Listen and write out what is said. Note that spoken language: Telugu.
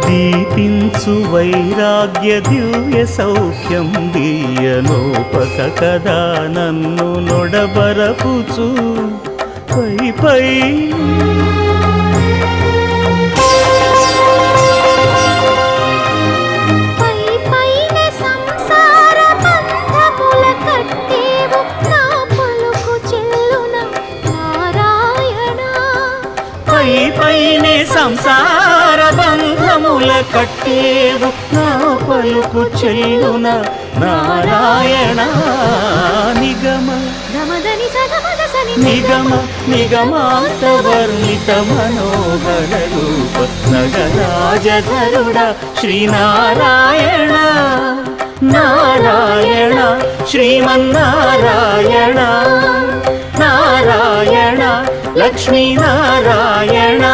దీపించు వైరాగ్య దివ్య సౌఖ్యం దీయనోపక కదా నన్ను నొడబరపుచు పై పై పైనే సంసార బంధముల కట్టేవు నా పలుకు చెల్లున నారాయణ నిగమ నిగమ నిగమాంత వర్ణిత మనోహర రూప నగరాజధరుడ శ్రీనారాయణ నారాయణ శ్రీమన్నారాయణ నారాయణ లక్ష్మీనారాయణ